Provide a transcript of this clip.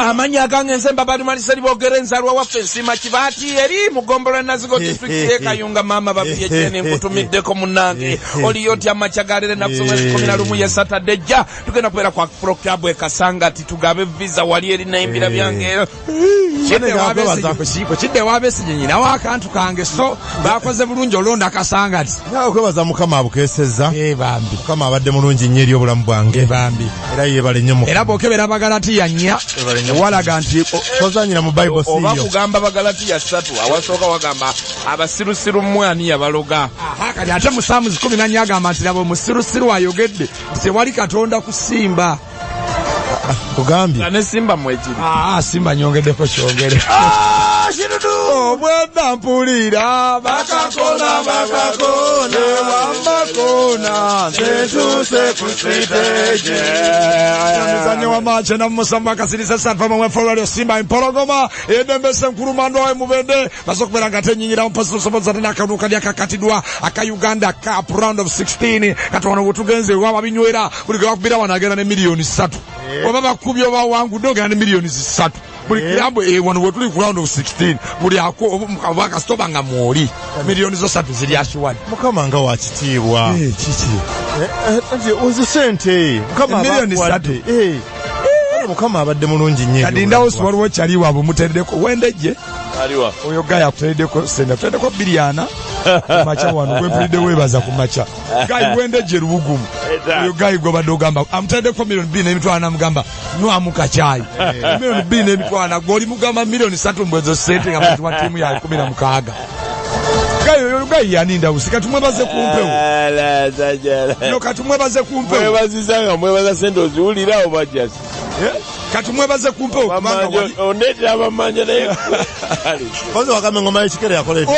amanya gange nsemba bali malisali bogerenza lwa wafensi makibati eri mugombolo nazigo district kayunga mama bapiye chene nkutumiddeko munange oli yoti amachagalere na kusoma 11 ya Saturday ja tugenda kwera kwa pro club ekasanga titugabe visa wali eri naimbira byange kidde wabesi nyina wakantu kange so bakoze bulungi olonda kasanga ati nawe kwebaza mukama abukeseza bambi mukama abadde mulungi nnyo eri obulamu bwange bambi era yebale nnyo mu era bokebera bagalatiya nnya walaga nti tozanyira mu Bible siyo oba kugamba bagalatiya 3 awasooka wagamba abasirusiru mwani yabaloga kati ate mu Psalms 14 agamba nti nabo musirusiru ayogedde tewali katonda kusimba kugambye ne simba mwekiri simba nyongeddeko kyogere obwedda mpulira bakakona wambakona nzetuse ku siteje mizanyo wa mache na musamba kasirisa safa mwe folwalyo simba impologoma edembese nkurumando wa mubende basokubera ngate nyinyira mpaso soboza tena akanuka lya kakatidwa aka Uganda Cup round of 16 katwana butugenze wa binywera buli gakubira wanagera ne milioni 3 oba bakubyo ba wangu doga ne milioni 3 buli kirambo wano wetuli ku round of 16 buli ako abaka stoba nga mwoli milioni zo 3 zili ashwani mukama nga wakitiibwa chichi ati uzisente mukama milioni 3 mukama abadde mulungi nnyo kadinda oswalwo chaliwa bumuteddeko wendeje aliwa oyo gaya kuteddeko senda tuteddeko biliana macha wano kwepulide webaza ku macha gayi wendeje lubugumu oyo gayi gwa badogamba amteddeko milioni 2 n'emitwana mugamba nwamuka chai milioni 2 n'emitwana goli mugamba milioni 3 mbwezo sente nga mtu wa timu ya 16 gayi yaninda usika tumwebaze kumpewo no katumwebaze kumpewo mwebazizanga mwebaza sente oziwulirawo bajasi katumwebaze kumpewo kubanga onete abamanya naye koze wakambe ngoma y'ekikere yakolera